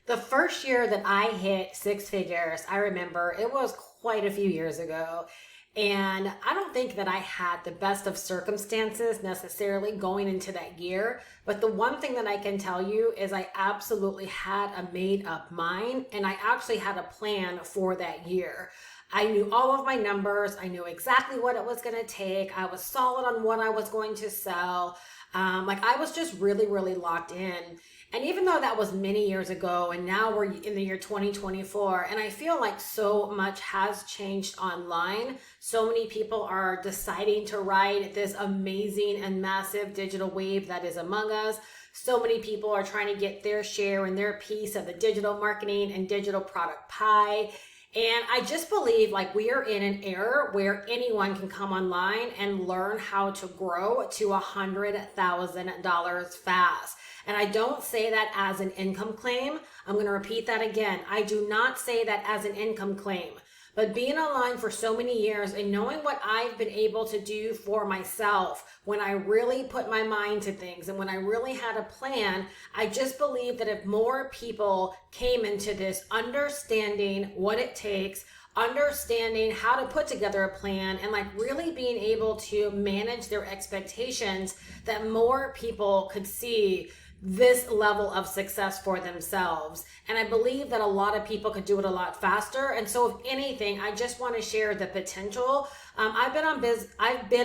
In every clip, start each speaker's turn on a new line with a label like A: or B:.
A: The first year that I hit six figures, I remember it was quite a few years ago. And I don't think that I had the best of circumstances necessarily going into that year. But the one thing that I can tell you is I absolutely had a made up mind and I actually had a plan for that year. I knew all of my numbers. I knew exactly what it was going to take. I was solid on what I was going to sell. I was just really, really locked in. And even though that was many years ago and now we're in the year 2024, and I feel like so much has changed online. So many people are deciding to ride this amazing and massive digital wave that is among us. So many people are trying to get their share and their piece of the digital marketing and digital product pie. And I just believe like we are in an era where anyone can come online and learn how to grow to $100,000 fast. And I don't say that as an income claim. I'm going to repeat that again. I do not say that as an income claim. But being online for so many years and knowing what I've been able to do for myself when I really put my mind to things and when I really had a plan, I just believe that if more people came into this understanding what it takes, understanding how to put together a plan and like really being able to manage their expectations, that more people could see this level of success for themselves. And I believe that a lot of people could do it a lot faster. And so if anything, I just want to share the potential. I've been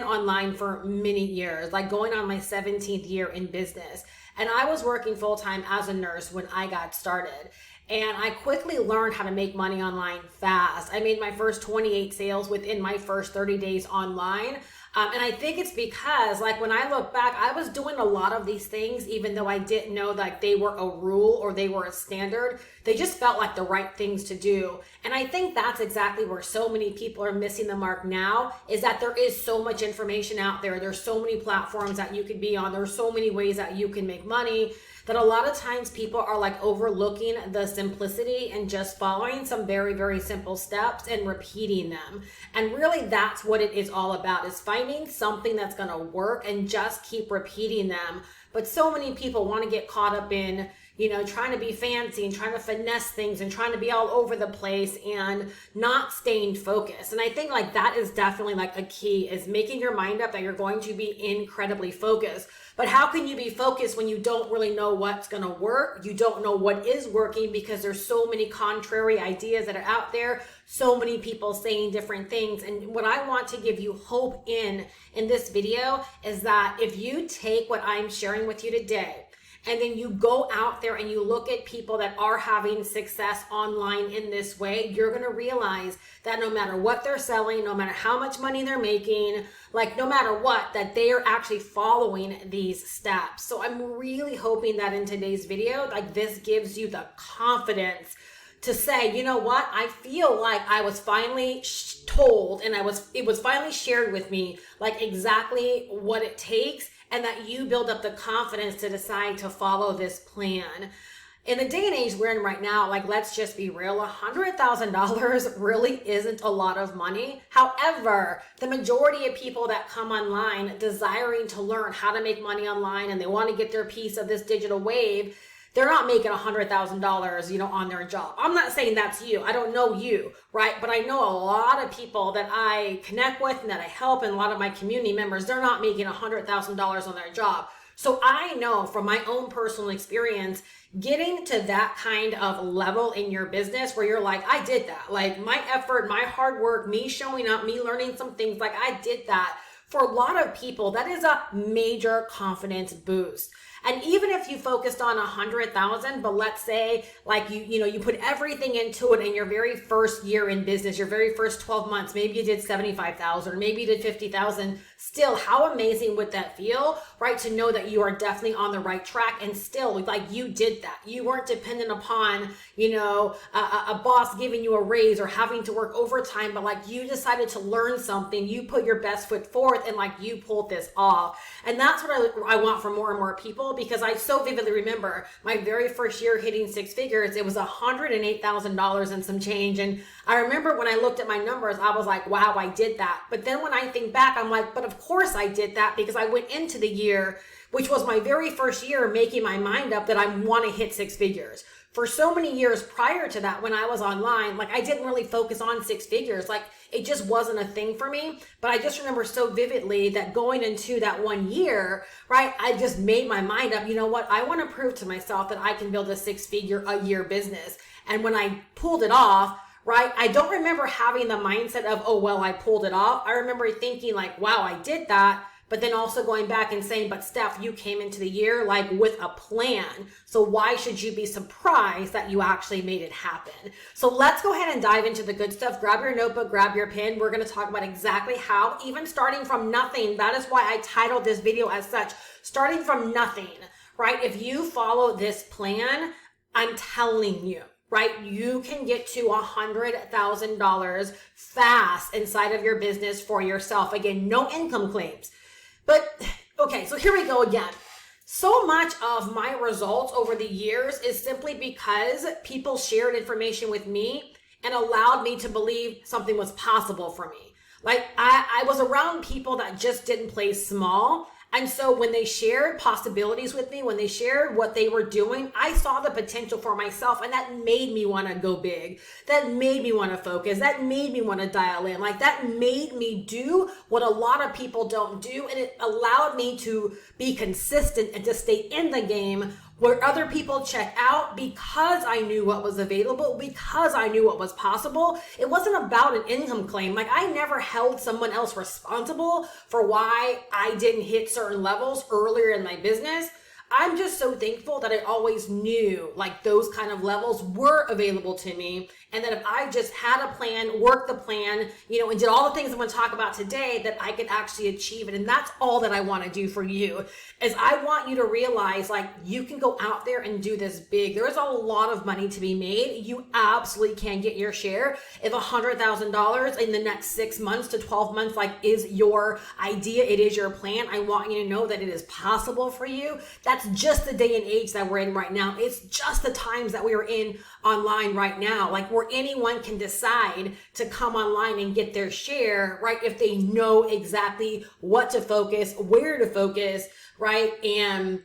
A: online for many years, like going on my 17th year in business. And I was working full-time as a nurse when I got started. And I quickly learned how to make money online fast. I made my first 28 sales within my first 30 days online. And I think it's because like when I look back, I was doing a lot of these things, even though I didn't know like they were a rule or they were a standard. They just felt like the right things to do. And I think that's exactly where so many people are missing the mark now, is that there is so much information out there. There's so many platforms that you could be on. There's so many ways that you can make money, that a lot of times people are like overlooking the simplicity and just following some very, very simple steps and repeating them. And really that's what it is all about, is finding something that's going to work and just keep repeating them. But so many people want to get caught up in, trying to be fancy and trying to finesse things and trying to be all over the place and not staying focused. And I think like that is definitely like a key, is making your mind up that you're going to be incredibly focused. But how can you be focused when you don't really know what's going to work? You don't know what is working because there's so many contrary ideas that are out there, so many people saying different things. And what I want to give you hope in this video is that if you take what I'm sharing with you today, and then you go out there and you look at people that are having success online in this way, you're going to realize that no matter what they're selling, no matter how much money they're making, like no matter what, that they are actually following these steps. So I'm really hoping that in today's video, like this gives you the confidence to say, you know what, I feel like I was finally told and it was finally shared with me like exactly what it takes, and that you build up the confidence to decide to follow this plan. In the day and age we're in right now, like let's just be real, $100,000 really isn't a lot of money. However, the majority of people that come online desiring to learn how to make money online and they want to get their piece of this digital wave, they're not making $100,000, on their job. I'm not saying that's you. I don't know you, right? But I know a lot of people that I connect with and that I help, and a lot of my community members, they're not making $100,000 on their job. So I know from my own personal experience, getting to that kind of level in your business where you're like, I did that. Like my effort, my hard work, me showing up, me learning some things, like I did that. For a lot of people, that is a major confidence boost. And even if you focused on 100,000, but let's say like you put everything into it in your very first year in business, your very first 12 months, maybe you did 75,000 or maybe you did 50,000. Still, how amazing would that feel, right? To know that you are definitely on the right track and still like you did that. You weren't dependent upon, a boss giving you a raise or having to work overtime, but like you decided to learn something, you put your best foot forth and like you pulled this off. And that's what I want for more and more people, because I so vividly remember my very first year hitting six figures. It was $108,000 and some change. And I remember when I looked at my numbers, I was like, wow, I did that. But then when I think back, I'm like, but of course I did that, because I went into the year, which was my very first year, making my mind up that I want to hit six figures. for so many years prior to that, when I was online, like I didn't really focus on six figures. Like it just wasn't a thing for me. But I just remember so vividly that going into that 1 year, right, I just made my mind up, you know what, I want to prove to myself that I can build a 6-figure a year business. And when I pulled it off, right, I don't remember having the mindset of, oh, well, I pulled it off. I remember thinking like, wow, I did that. But then also going back and saying, but Steph, you came into the year like with a plan. So why should you be surprised that you actually made it happen? So let's go ahead and dive into the good stuff. Grab your notebook, grab your pen. We're going to talk about exactly how, even starting from nothing. That is why I titled this video as such, starting from nothing, right? If you follow this plan, I'm telling you, right? You can get to $100,000 fast inside of your business for yourself. Again, no income claims. But okay, so here we go again. So much of my results over the years is simply because people shared information with me and allowed me to believe something was possible for me. Like I was around people that just didn't play small. And so when they shared possibilities with me, when they shared what they were doing, I saw the potential for myself, and that made me want to go big. That made me want to focus. That made me want to dial in. Like that made me do what a lot of people don't do. And it allowed me to be consistent and to stay in the game where other people check out because I knew what was available, because I knew what was possible. It wasn't about an income claim. Like I never held someone else responsible for why I didn't hit certain levels earlier in my business. I'm just so thankful that I always knew like those kind of levels were available to me. And that if I just had a plan, worked the plan, you know, and did all the things I'm going to talk about today, that I could actually achieve it. And that's all that I want to do for you is I want you to realize like you can go out there and do this big. There is a lot of money to be made. You absolutely can get your share. If $100,000 in the next 6 months to 12 months, like is your idea, it is your plan. I want you to know that it is possible for you. That's just the day and age that we're in right now. It's just the times that we are in online right now. Like where anyone can decide to come online and get their share, right? If they know exactly what to focus, where to focus, right? And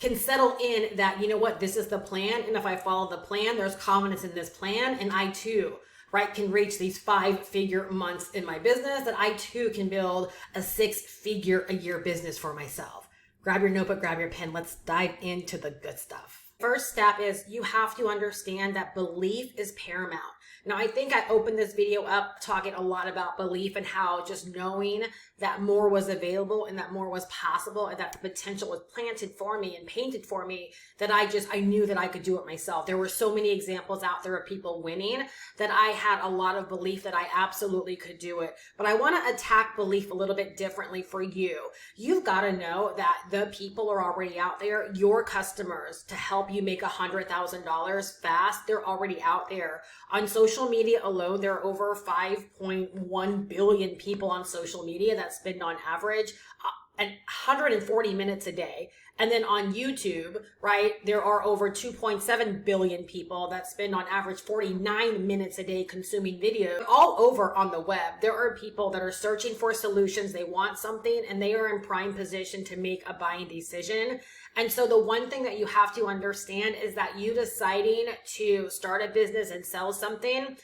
A: can settle in that, you know what, this is the plan. And if I follow the plan, there's confidence in this plan. And I too, right, can reach these 5-figure months in my business, that I too can build a 6-figure a year business for myself. Grab your notebook, grab your pen. Let's dive into the good stuff. First step is you have to understand that belief is paramount. Now, I think I opened this video up talking a lot about belief and how just knowing that more was available and that more was possible and that the potential was planted for me and painted for me, that I knew that I could do it myself. There were so many examples out there of people winning that I had a lot of belief that I absolutely could do it. But I want to attack belief a little bit differently for you. You've got to know that the people are already out there, your customers, to help you make $100,000 fast. They're already out there. On social media alone, there are over 5.1 billion people on social media that spend on average 140 minutes a day. And then on YouTube, right, there are over 2.7 billion people that spend on average 49 minutes a day consuming video. All over on the web, there are people that are searching for solutions. They want something and they are in prime position to make a buying decision. And so the one thing that you have to understand is that you deciding to start a business and sell something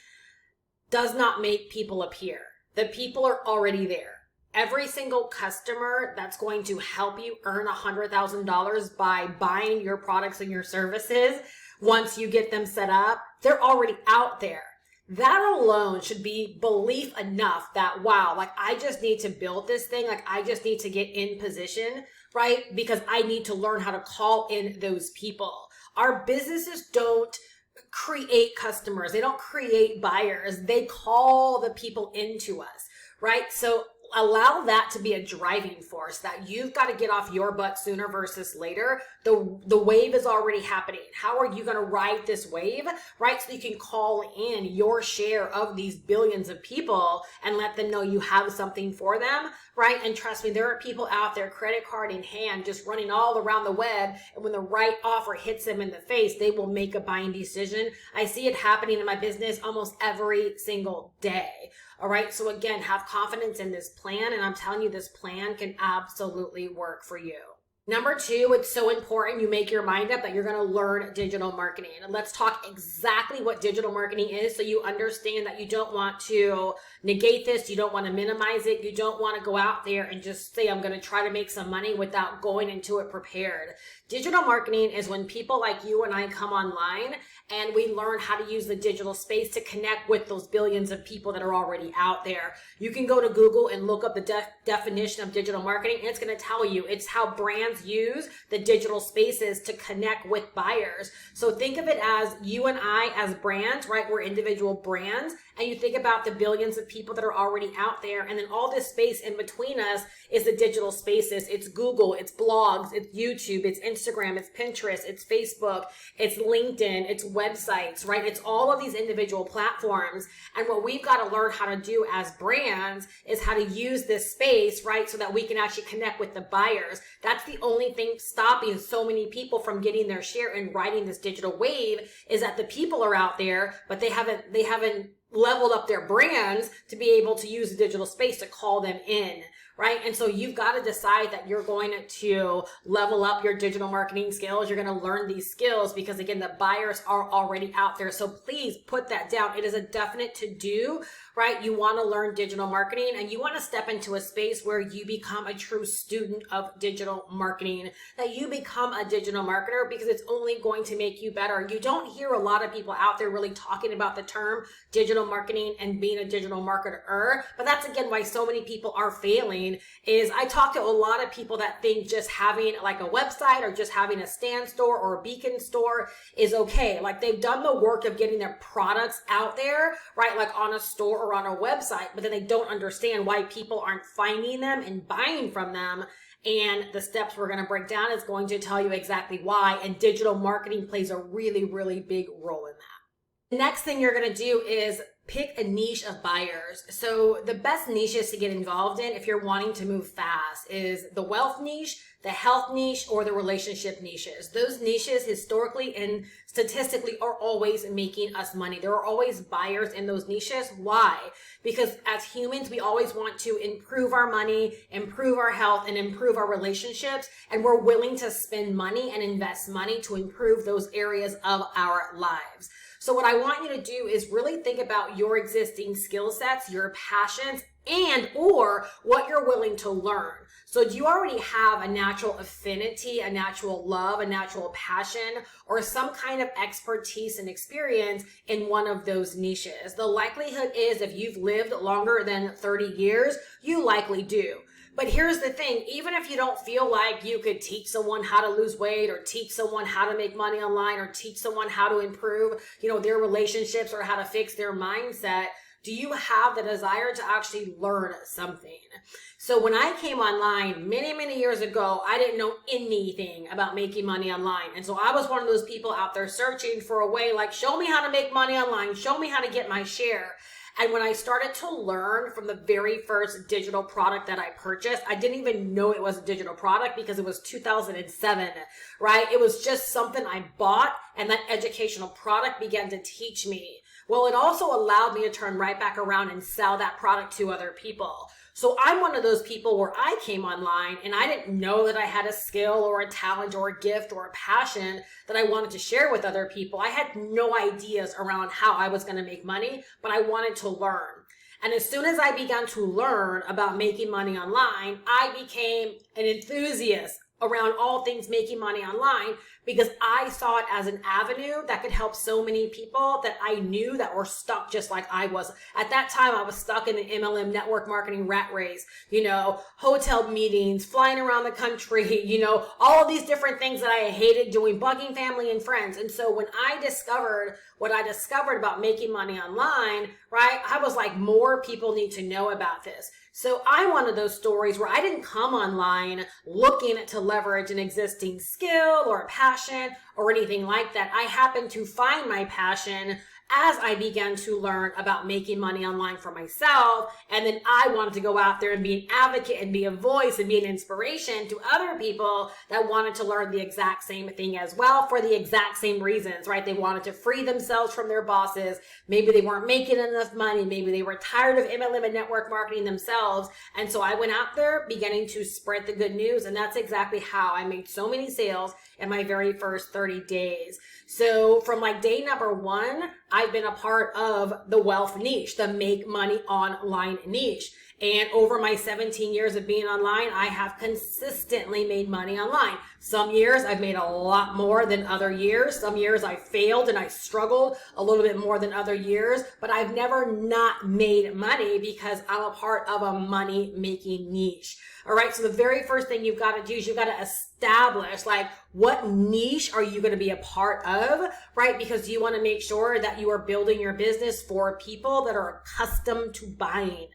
A: does not make people appear. The people are already there. Every single customer that's going to help you earn $100,000 by buying your products and your services, once you get them set up, they're already out there. That alone should be belief enough that, wow, like I just need to build this thing. Like I just need to get in position, right? Because I need to learn how to call in those people. Our businesses don't create customers. They don't create buyers. They call the people into us, right? So allow that to be a driving force, that you've got to get off your butt sooner versus later. The wave is already happening. How are you going to ride this wave, right? So you can call in your share of these billions of people and let them know you have something for them, right? And trust me, there are people out there, credit card in hand, just running all around the web. And when the right offer hits them in the face, they will make a buying decision. I see it happening in my business almost every single day. All right. So again, have confidence in this plan. And I'm telling you, this plan can absolutely work for you. Number two, it's so important you make your mind up that you're going to learn digital marketing. And let's talk exactly what digital marketing is so you understand that you don't want to negate this. You don't want to minimize it. You don't want to go out there and just say, I'm going to try to make some money without going into it prepared. Digital marketing is when people like you and I come online and we learn how to use the digital space to connect with those billions of people that are already out there. You can go to Google and look up the definition of digital marketing, and it's going to tell you it's how brands use the digital spaces to connect with buyers. So think of it as you and I as brands, right? We're individual brands, and you think about the billions of people that are already out there, and then all this space in between us is the digital spaces. It's Google, it's blogs, it's YouTube, it's Instagram, it's Pinterest, it's Facebook, it's LinkedIn, it's websites, right? It's all of these individual platforms. And what we've got to learn how to do as brands is how to use this space, right? So that we can actually connect with the buyers. That's the only thing stopping so many people from getting their share and riding this digital wave, is that the people are out there, but they haven't leveled up their brands to be able to use the digital space to call them in, right? And so you've got to decide that you're going to level up your digital marketing skills. You're going to learn these skills because, again, the buyers are already out there. So please put that down. It is a definite to do, right? You want to learn digital marketing, and you want to step into a space where you become a true student of digital marketing, that you become a digital marketer, because it's only going to make you better. You don't hear a lot of people out there really talking about the term digital marketing and being a digital marketer, but that's again why so many people are failing. Is I talk to a lot of people that think just having like a website or just having a stand store or a beacon store is okay. Like they've done the work of getting their products out there, right? Like on a store or on a website, but then they don't understand why people aren't finding them and buying from them. And the steps we're going to break down is going to tell you exactly why. And digital marketing plays a really, really big role in that. The next thing you're going to do is pick a niche of buyers. So the best niches to get involved in if you're wanting to move fast is the wealth niche, the health niche, or the relationship niches. Those niches historically and statistically are always making us money. There are always buyers in those niches. Why? Because as humans, we always want to improve our money, improve our health, and improve our relationships. And we're willing to spend money and invest money to improve those areas of our lives. So what I want you to do is really think about your existing skill sets, your passions, and or what you're willing to learn. So do you already have a natural affinity, a natural love, a natural passion, or some kind of expertise and experience in one of those niches? The likelihood is if you've lived longer than 30 years, you likely do. But here's the thing, even if you don't feel like you could teach someone how to lose weight or teach someone how to make money online or teach someone how to improve, their relationships or how to fix their mindset, do you have the desire to actually learn something? So when I came online many, many years ago, I didn't know anything about making money online. And so I was one of those people out there searching for a way, like, show me how to make money online, show me how to get my share. And when I started to learn from the very first digital product that I purchased, I didn't even know it was a digital product because it was 2007, right? It was just something I bought, and that educational product began to teach me. Well, it also allowed me to turn right back around and sell that product to other people. So I'm one of those people where I came online and I didn't know that I had a skill or a talent or a gift or a passion that I wanted to share with other people. I had no ideas around how I was going to make money, but I wanted to learn. And as soon as I began to learn about making money online, I became an enthusiast around all things making money online because I saw it as an avenue that could help so many people that I knew that were stuck just like I was. At that time, I was stuck in the MLM network marketing rat race, hotel meetings, flying around the country, all of these different things that I hated doing, bugging family and friends. And so when I discovered what I discovered about making money online, right, I was like, more people need to know about this. So I'm one of those stories where I didn't come online looking to leverage an existing skill or a passion or anything like that. I happened to find my passion as I began to learn about making money online for myself. And then I wanted to go out there and be an advocate and be a voice and be an inspiration to other people that wanted to learn the exact same thing as well for the exact same reasons, right? They wanted to free themselves from their bosses. Maybe they weren't making enough money. Maybe they were tired of MLM and network marketing themselves. And so I went out there beginning to spread the good news. And that's exactly how I made so many sales in my very first 30 days. So from like day number one, I've been a part of the wealth niche, the make money online niche. And over my 17 years of being online, I have consistently made money online. Some years I've made a lot more than other years. Some years I failed and I struggled a little bit more than other years, but I've never not made money because I'm a part of a money making niche. All right. So the very first thing you've got to do is you've got to establish like what niche are you going to be a part of, right? Because you want to make sure that you are building your business for people that are accustomed to buying.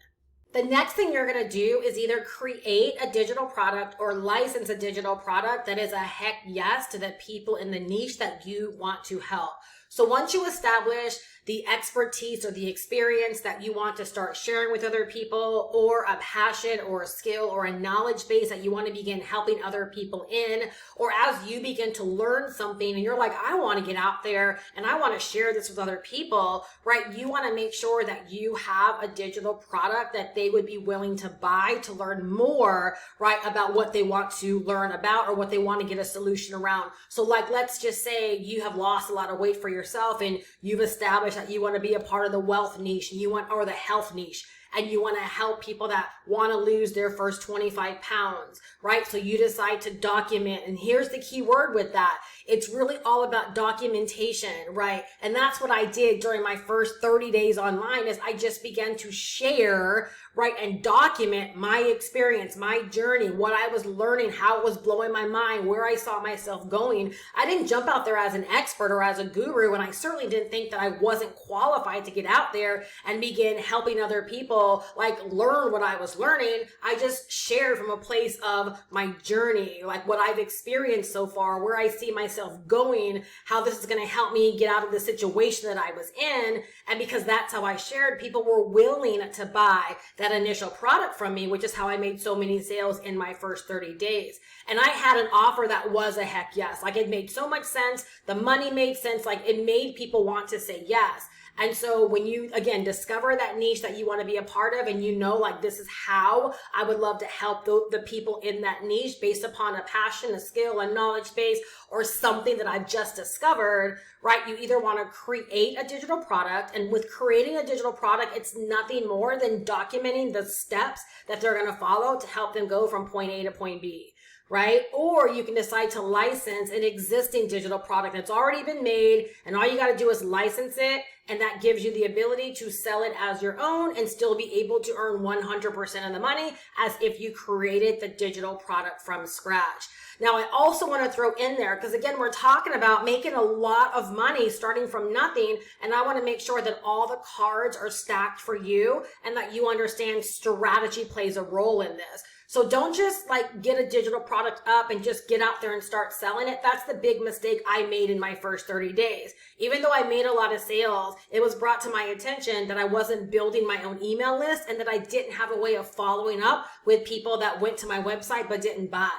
A: The next thing you're going to do is either create a digital product or license a digital product that is a heck yes to the people in the niche that you want to help. So once you establish the expertise or the experience that you want to start sharing with other people, or a passion or a skill or a knowledge base that you want to begin helping other people in, or as you begin to learn something and you're like, I want to get out there and I want to share this with other people, right? You want to make sure that you have a digital product that they would be willing to buy to learn more, right, about what they want to learn about or what they want to get a solution around. So like, let's just say you have lost a lot of weight for yourself and you've established that you want to be a part of the wealth niche and or the health niche, and you want to help people that want to lose their first 25 pounds, right? So you decide to document, and here's the key word with that. It's really all about documentation, right? And that's what I did during my first 30 days online is I just began to share, right, and document my experience, my journey, what I was learning, how it was blowing my mind, where I saw myself going. I didn't jump out there as an expert or as a guru, and I certainly didn't think that I wasn't qualified to get out there and begin helping other people like learn what I was learning. I just shared from a place of my journey, like what I've experienced so far, where I see myself going, how this is going to help me get out of the situation that I was in. And because that's how I shared, people were willing to buy that initial product from me, which is how I made so many sales in my first 30 days. And I had an offer that was a heck yes. Like it made so much sense. The money made sense. Like it made people want to say yes. And so when you, again, discover that niche that you want to be a part of, and you know, like, this is how I would love to help the people in that niche based upon a passion, a skill, a knowledge base, or something that I've just discovered, right? You either want to create a digital product, and with creating a digital product, it's nothing more than documenting the steps that they're going to follow to help them go from point A to point B. Right? Or you can decide to license an existing digital product that's already been made, and all you got to do is license it, and that gives you the ability to sell it as your own and still be able to earn 100% of the money as if you created the digital product from scratch. Now, I also want to throw in there, because again, we're talking about making a lot of money starting from nothing, and I want to make sure that all the cards are stacked for you and that you understand strategy plays a role in this. So don't just like get a digital product up and just get out there and start selling it. That's the big mistake I made in my first 30 days. Even though I made a lot of sales, it was brought to my attention that I wasn't building my own email list and that I didn't have a way of following up with people that went to my website but didn't buy.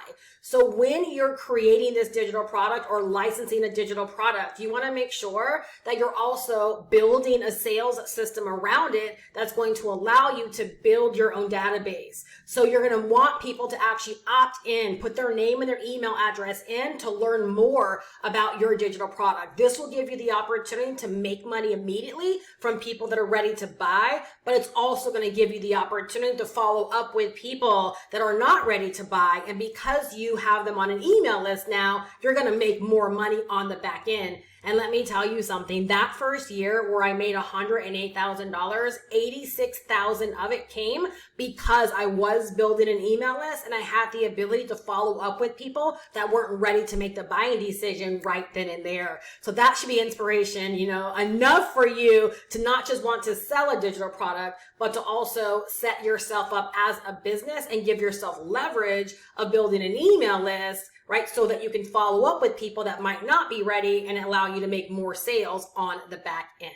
A: So when you're creating this digital product or licensing a digital product, you want to make sure that you're also building a sales system around it that's going to allow you to build your own database. So you're going to want people to actually opt in, put their name and their email address in to learn more about your digital product. This will give you the opportunity to make money immediately from people that are ready to buy, but it's also going to give you the opportunity to follow up with people that are not ready to buy. And because you have them on an email list now, you're going to make more money on the back end. And let me tell you something, that first year where I made $108,000, $86,000 of it came because I was building an email list and I had the ability to follow up with people that weren't ready to make the buying decision right then and there. So that should be inspiration, enough for you to not just want to sell a digital product, but to also set yourself up as a business and give yourself leverage of building an email list, right? So that you can follow up with people that might not be ready and allow you to make more sales on the back end.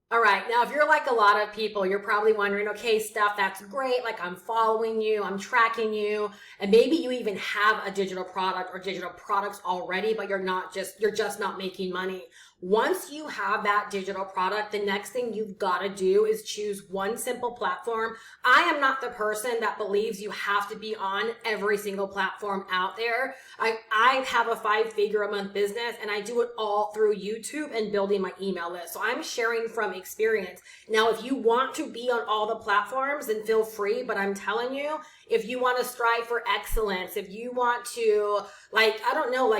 A: All right. Now, if you're like a lot of people, you're probably wondering, okay, Steph, that's great. Like I'm following you, I'm tracking you, and maybe you even have a digital product or digital products already, but you're just not making money. Once you have that digital product, the next thing you've got to do is choose one simple platform. I am not the person that believes you have to be on every single platform out there. I have a 5-figure a month business and I do it all through YouTube and building my email list. So I'm sharing from experience. Now, if you want to be on all the platforms, then feel free. But I'm telling you, if you want to strive for excellence, if you want to,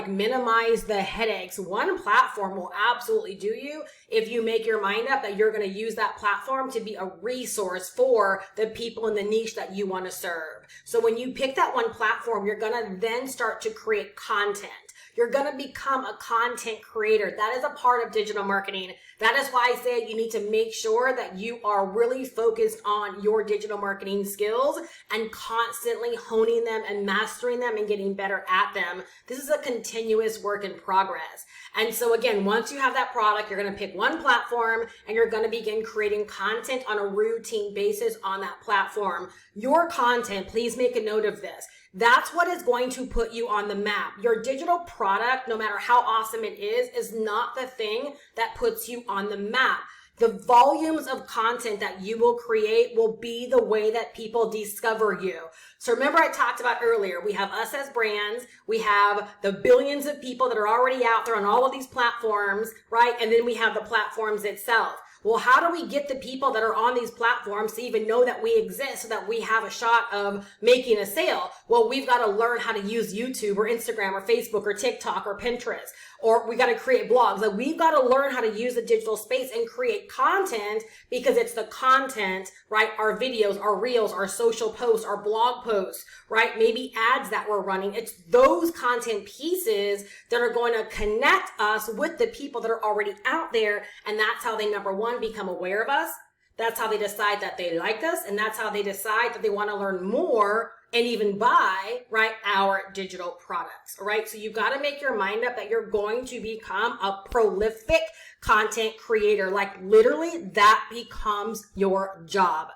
A: minimize the headaches, one platform will absolutely do you if you make your mind up that you're going to use that platform to be a resource for the people in the niche that you want to serve. So when you pick that one platform, you're going to then start to create content. You're going to become a content creator. That is a part of digital marketing. That is why I say you need to make sure that you are really focused on your digital marketing skills and constantly honing them and mastering them and getting better at them. This is a continuous work in progress. And so again, once you have that product, you're going to pick one platform and you're going to begin creating content on a routine basis on that platform. Your content, please make a note of this. That's what is going to put you on the map. Your digital product, no matter how awesome it is not the thing that puts you on the map. The volumes of content that you will create will be the way that people discover you. So remember I talked about earlier, we have us as brands, we have the billions of people that are already out there on all of these platforms, right? And then we have the platforms itself. Well, how do we get the people that are on these platforms to even know that we exist so that we have a shot of making a sale? Well, we've got to learn how to use YouTube or Instagram or Facebook or TikTok or Pinterest, or we got to create blogs. Like we've got to learn how to use the digital space and create content because it's the content, right? Our videos, our reels, our social posts, our blog posts, right? Maybe ads that we're running. It's those content pieces that are going to connect us with the people that are already out there. And that's how they, number one, become aware of us. That's how they decide that they like us. And that's how they decide that they want to learn more and even buy, right, our digital products, right? So you've got to make your mind up that you're going to become a prolific content creator. Like literally that becomes your job.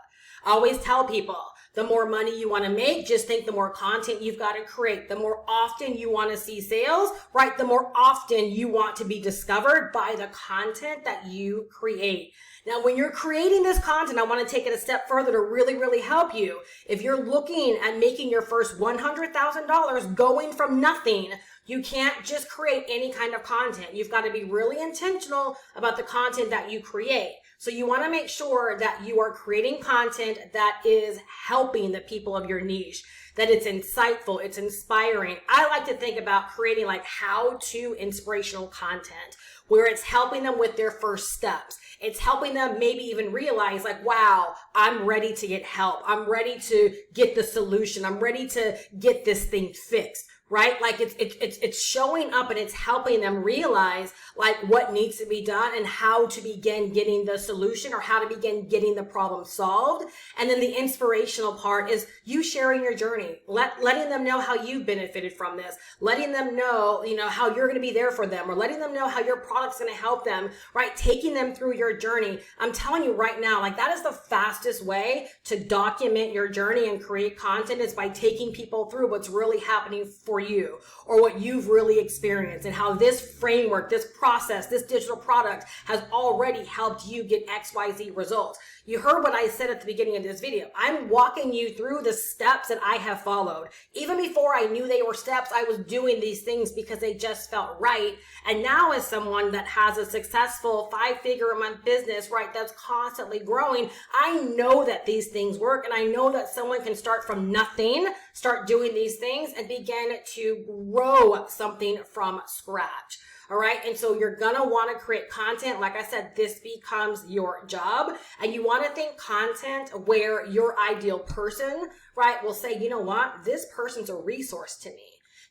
A: I always tell people, the more money you want to make, just think the more content you've got to create. The more often you want to see sales, right? The more often you want to be discovered by the content that you create. Now, when you're creating this content, I want to take it a step further to really, really help you. If you're looking at making your first $100,000 going from nothing, you can't just create any kind of content. You've got to be really intentional about the content that you create. So you want to make sure that you are creating content that is helping the people of your niche, that it's insightful, it's inspiring. I like to think about creating like how-to inspirational content where it's helping them with their first steps. It's helping them maybe even realize like, wow, I'm ready to get help. I'm ready to get the solution. I'm ready to get this thing fixed. Right? Like it's showing up and it's helping them realize like what needs to be done and how to begin getting the solution or how to begin getting the problem solved. And then the inspirational part is you sharing your journey, letting them know how you've benefited from this, letting them know, how you're going to be there for them, or letting them know how your product's going to help them, right? Taking them through your journey. I'm telling you right now, like that is the fastest way to document your journey and create content is by taking people through what's really happening for you or what you've really experienced and how this framework, this process, this digital product has already helped you get XYZ results. You heard what I said at the beginning of this video. I'm walking you through the steps that I have followed. Even before I knew they were steps, I was doing these things because they just felt right. And now as someone that has a successful 5-figure a month business, right, that's constantly growing, I know that these things work. And I know that someone can start from nothing, start doing these things and begin to grow something from scratch. All right. And so you're going to want to create content. Like I said, this becomes your job. And you want to think content where your ideal person, right, will say, you know what, this person's a resource to me.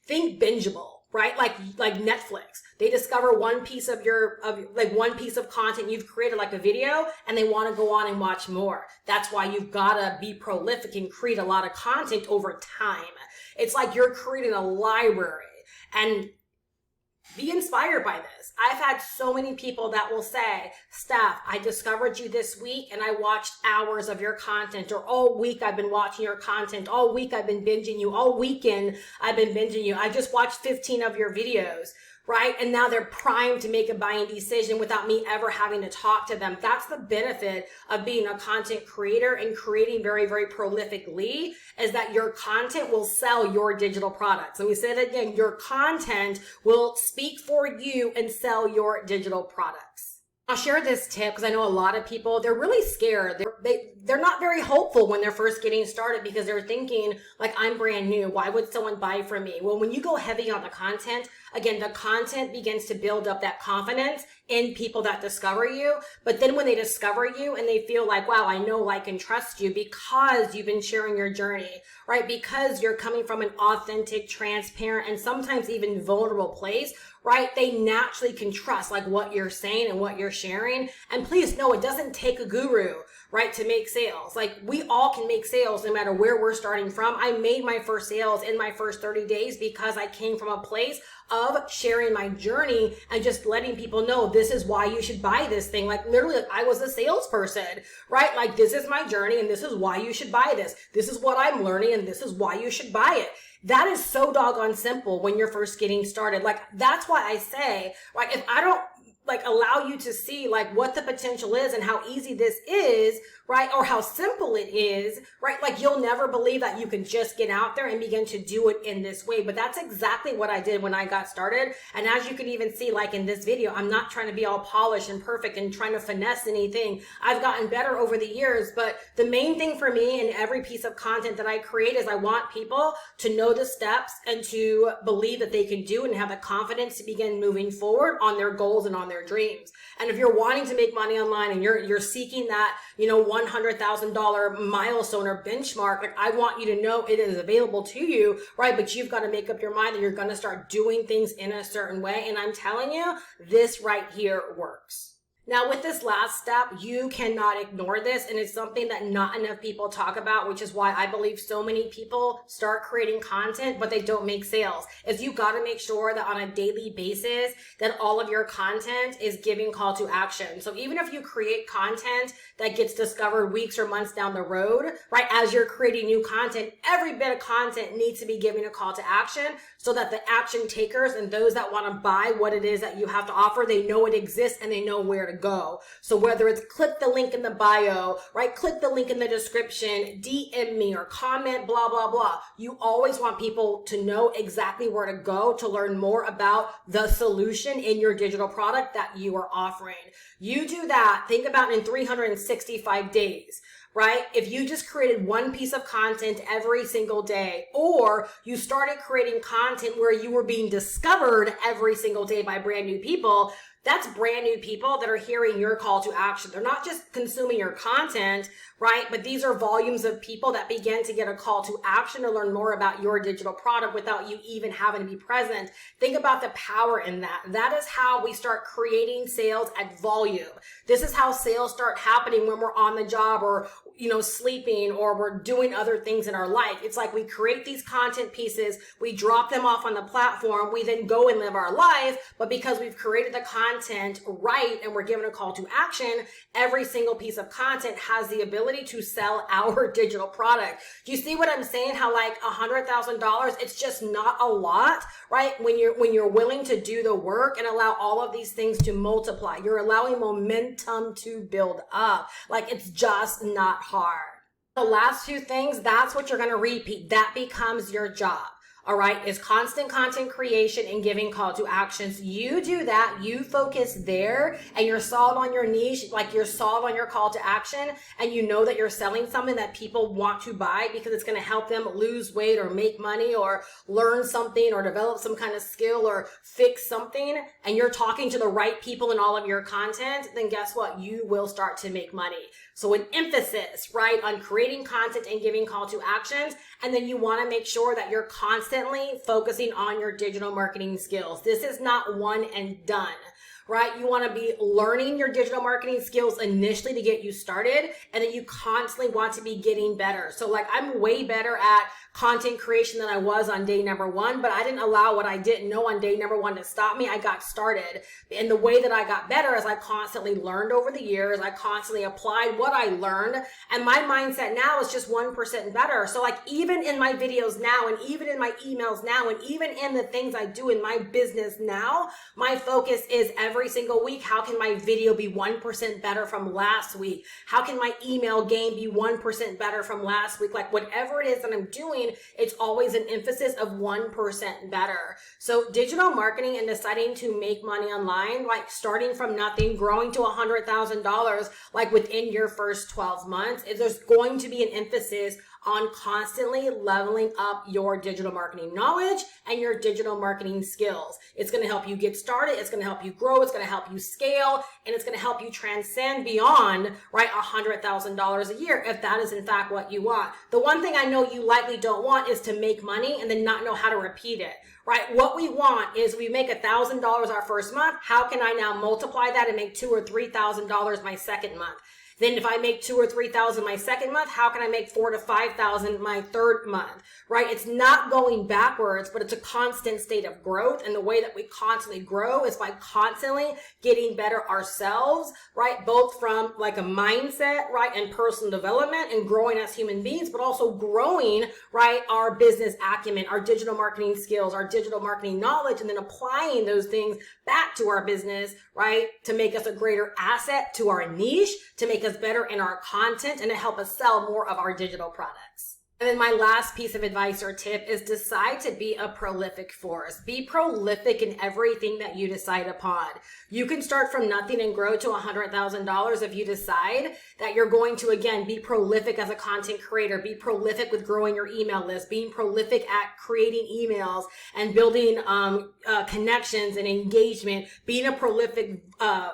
A: Think bingeable. Right? Like Netflix. They discover one piece of one piece of content you've created, like a video, and they want to go on and watch more. That's why you've got to be prolific and create a lot of content over time. It's like you're creating a library. And be inspired by this. I've had so many people that will say, Steph, I discovered you this week and I watched hours of your content, or all week I've been watching your content. All week I've been binging you. All weekend I've been binging you. I just watched 15 of your videos. Right? And now they're primed to make a buying decision without me ever having to talk to them. That's the benefit of being a content creator and creating very, very prolifically, is that your content will sell your digital products. Let me say that again. Your content will speak for you and sell your digital products. I'll share this tip because I know a lot of people, they're really scared. They're not very hopeful when they're first getting started because they're thinking like, I'm brand new. Why would someone buy from me? Well, when you go heavy on the content, again, the content begins to build up that confidence in people that discover you. But then when they discover you and they feel like, wow, I know, like, and trust you because you've been sharing your journey, right? Because you're coming from an authentic, transparent, and sometimes even vulnerable place, right? They naturally can trust like what you're saying and what you're sharing. And please know, it doesn't take a guru, right, to make sales. Like, we all can make sales no matter where we're starting from. I made my first sales in my first 30 days because I came from a place of sharing my journey and just letting people know this is why you should buy this thing. Like, literally, like, I was a salesperson, right? Like, this is my journey and this is why you should buy this. This is what I'm learning and this is why you should buy it. That is so doggone simple when you're first getting started. Like, that's why I say, like, if I don't like allow you to see like what the potential is and how easy this is, right? Or how simple it is, right? Like, you'll never believe that you can just get out there and begin to do it in this way. But that's exactly what I did when I got started. And as you can even see, like in this video, I'm not trying to be all polished and perfect and trying to finesse anything. I've gotten better over the years, but the main thing for me in every piece of content that I create is I want people to know the steps and to believe that they can do and have the confidence to begin moving forward on their goals and on their dreams. And if you're wanting to make money online and you're seeking that, $100,000 milestone or benchmark, like, I want you to know it is available to you, right? But you've got to make up your mind that you're going to start doing things in a certain way. And I'm telling you, this right here works. Now, with this last step, you cannot ignore this, and it's something that not enough people talk about, which is why I believe so many people start creating content, but they don't make sales, is you got to make sure that on a daily basis that all of your content is giving call to action. So even if you create content that gets discovered weeks or months down the road, right, as you're creating new content, every bit of content needs to be giving a call to action so that the action takers and those that want to buy what it is that you have to offer, they know it exists and they know where to go. So whether it's click the link in the bio, right? Click the link in the description, DM me or comment, blah, blah, blah. You always want people to know exactly where to go to learn more about the solution in your digital product that you are offering. You do that, think about in 365 days. Right? If you just created one piece of content every single day, or you started creating content where you were being discovered every single day by brand new people, that's brand new people that are hearing your call to action. They're not just consuming your content, right? But these are volumes of people that begin to get a call to action to learn more about your digital product without you even having to be present. Think about the power in that. That is how we start creating sales at volume. This is how sales start happening when we're on the job or, sleeping or we're doing other things in our life. It's like we create these content pieces, we drop them off on the platform, we then go and live our life. But because we've created the content right and we're given a call to action, every single piece of content has the ability to sell our digital product. Do you see what I'm saying? How like $100,000, it's just not a lot, right? When you're willing to do the work and allow all of these things to multiply, you're allowing momentum to build up. Like, it's just not hard. The last two things, that's what you're going to repeat. That becomes your job. All right, is constant content creation and giving call to actions. You do that, you focus there, and you're solid on your niche, like you're solid on your call to action, and you know that you're selling something that people want to buy because it's going to help them lose weight or make money or learn something or develop some kind of skill or fix something, and you're talking to the right people in all of your content, then guess what? You will start to make money. So an emphasis, right, on creating content and giving call to actions. And then you want to make sure that you're constantly focusing on your digital marketing skills. This is not one and done, right? You want to be learning your digital marketing skills initially to get you started, and then you constantly want to be getting better. So like I'm way better at content creation than I was on day number one, but I didn't allow what I didn't know on day number one to stop me. I got started. And the way that I got better is I constantly learned over the years. I constantly applied what I learned. And my mindset now is just 1% better. So like even in my videos now, and even in my emails now, and even in the things I do in my business now, my focus is every single week, how can my video be 1% better from last week? How can my email game be 1% better from last week? Like whatever it is that I'm doing, it's always an emphasis of 1% better. So digital marketing and deciding to make money online, like starting from nothing, growing to $100,000, like within your first 12 months, there's going to be an emphasis on constantly leveling up your digital marketing knowledge and your digital marketing skills. It's going to help you get started. It's going to help you grow. It's going to help you scale, and it's going to help you transcend beyond, right, $100,000 a year if that is in fact what you want. The one thing I know you likely don't want is to make money and then not know how to repeat it. Right? What we want is we make $1,000 our first month. How can I now multiply that and make $2,000 or $3,000 my second month? Then if I make $2,000 or $3,000 my second month, how can I make $4,000 to $5,000 my third month, right? It's not going backwards, but it's a constant state of growth. And the way that we constantly grow is by constantly getting better ourselves, right? Both from like a mindset, right? And personal development and growing as human beings, but also growing, right? Our business acumen, our digital marketing skills, our digital marketing knowledge, and then applying those things back to our business, right? To make us a greater asset to our niche, to make us better in our content, and to help us sell more of our digital products. And then my last piece of advice or tip is decide to be a prolific force. Be prolific in everything that you decide upon. You can start from nothing and grow to $100,000 if you decide that you're going to, again, be prolific as a content creator, be prolific with growing your email list, being prolific at creating emails and building connections and engagement, being a prolific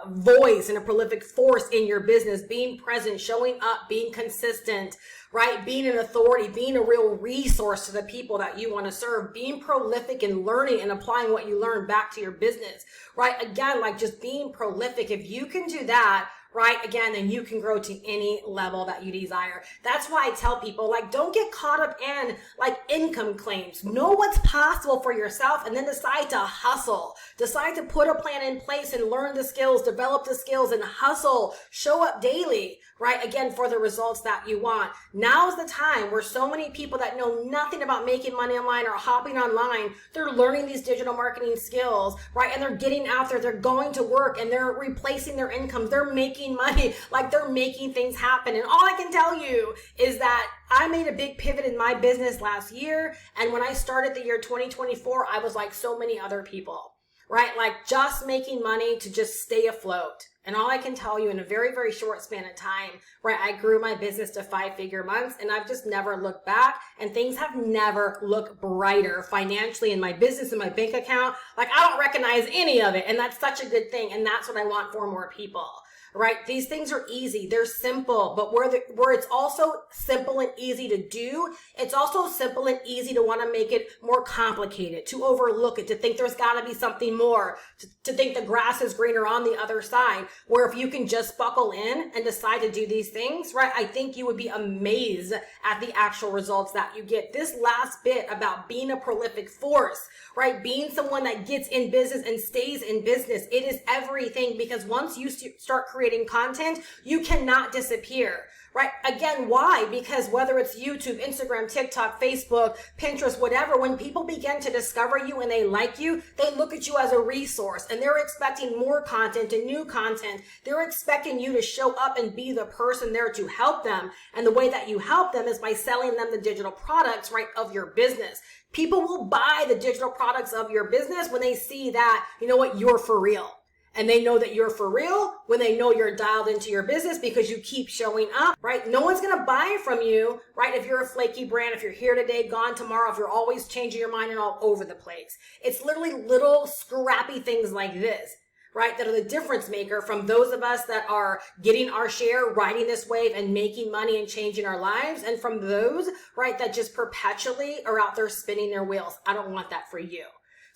A: voice and a prolific force in your business, being present, showing up, being consistent, right? Being an authority, being a real resource to the people that you want to serve, being prolific in learning and applying what you learn back to your business, right? Again, like just being prolific. If you can do that, right? Again, then you can grow to any level that you desire. That's why I tell people, like, don't get caught up in like income claims. Know what's possible for yourself and then decide to hustle. Decide to put a plan in place and learn the skills, develop the skills, and hustle. Show up daily, right? Again, for the results that you want. Now is the time where so many people that know nothing about making money online or hopping online, they're learning these digital marketing skills, right? And they're getting out there, they're going to work, and they're replacing their incomes. They're making money, like they're making things happen. And all I can tell you is that I made a big pivot in my business last year. And when I started the year 2024, I was like so many other people, right? Like just making money to just stay afloat. And all I can tell you in a very, very short span of time, right, I grew my business to 5-figure months, and I've just never looked back, and things have never looked brighter financially in my business, in my bank account. Like I don't recognize any of it, and that's such a good thing, and that's what I want for more people. Right? These things are easy. They're simple, but where it's also simple and easy to do, it's also simple and easy to want to make it more complicated, to overlook it, to think there's got to be something more, to think the grass is greener on the other side, where if you can just buckle in and decide to do these things, right? I think you would be amazed at the actual results that you get. This last bit about being a prolific force, right? Being someone that gets in business and stays in business, it is everything, because once you start creating content, you cannot disappear, right? Again, why? Because whether it's YouTube, Instagram, TikTok, Facebook, Pinterest, whatever, when people begin to discover you and they like you, they look at you as a resource, and they're expecting more content and new content. They're expecting you to show up and be the person there to help them. And the way that you help them is by selling them the digital products, right, of your business. People will buy the digital products of your business when they see that, you know what, you're for real. And they know that you're for real when they know you're dialed into your business because you keep showing up, right? No one's going to buy from you, right? If you're a flaky brand, if you're here today, gone tomorrow, if you're always changing your mind and all over the place. It's literally little scrappy things like this, right, that are the difference maker from those of us that are getting our share, riding this wave and making money and changing our lives, and from those, right, that just perpetually are out there spinning their wheels. I don't want that for you.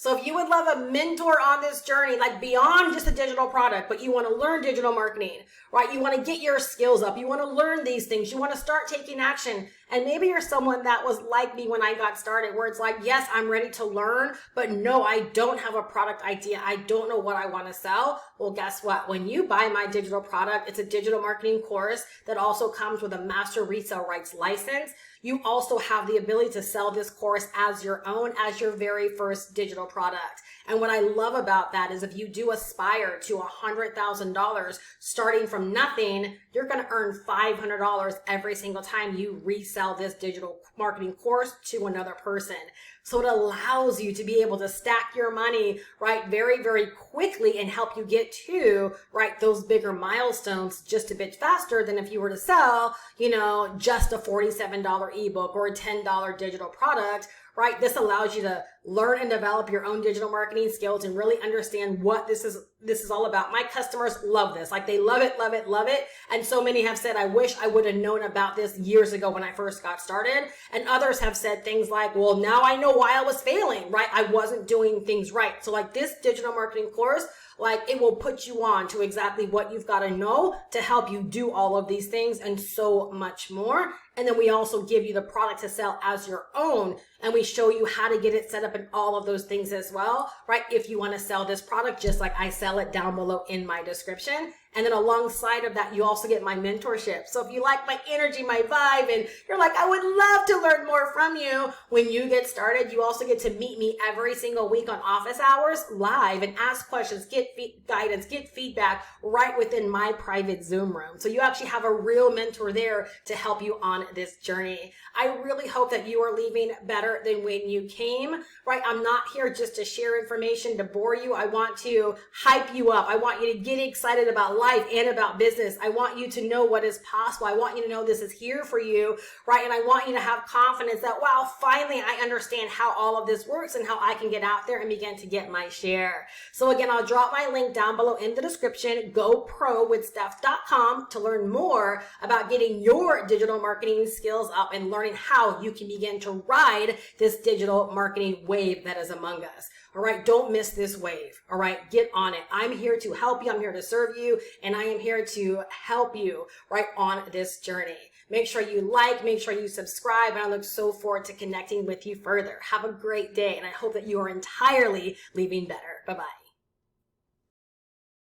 A: So if you would love a mentor on this journey, like beyond just a digital product, but you want to learn digital marketing, right? You want to get your skills up. You want to learn these things. You want to start taking action. And maybe you're someone that was like me when I got started, where it's like, yes, I'm ready to learn, but no, I don't have a product idea. I don't know what I want to sell. Well, guess what? When you buy my digital product, it's a digital marketing course that also comes with a master resale rights license. You also have the ability to sell this course as your own, as your very first digital product. And what I love about that is if you do aspire to $100,000 starting from nothing, you're going to earn $500 every single time you resell this digital marketing course to another person. So it allows you to be able to stack your money, right, very, very quickly and help you get to, right, those bigger milestones just a bit faster than if you were to sell, just a $47 ebook or a $10 digital product, right? This allows you to learn and develop your own digital marketing skills and really understand what this is all about. My customers love this. Like, they love it, love it, love it. And so many have said, I wish I would have known about this years ago when I first got started. And others have said things like, well, now I know why I was failing, right? I wasn't doing things right. So like this digital marketing course, like, it will put you on to exactly what you've got to know to help you do all of these things and so much more. And then we also give you the product to sell as your own. And we show you how to get it set up and all of those things as well, right? If you want to sell this product, just like I sell it down below in my description. And then alongside of that, you also get my mentorship. So if you like my energy, my vibe, and you're like, I would love to learn more from you when you get started, you also get to meet me every single week on office hours live and ask questions, get guidance, get feedback right within my private Zoom room. So you actually have a real mentor there to help you on this journey. I really hope that you are leaving better than when you came, right? I'm not here just to share information to bore you. I want to hype you up. I want you to get excited about life and about business. I want you to know what is possible. I want you to know this is here for you, right? And I want you to have confidence that, wow, finally I understand how all of this works and how I can get out there and begin to get my share. So again, I'll drop my link down below in the description, goprowithsteph.com, to learn more about getting your digital marketing skills up and learning how you can begin to ride this digital marketing wave that is among us. All right. Don't miss this wave. All right. Get on it. I'm here to help you. I'm here to serve you. And I am here to help you right on this journey. Make sure you like, make sure you subscribe. And I look so forward to connecting with you further. Have a great day. And I hope that you are entirely leaving better. Bye-bye.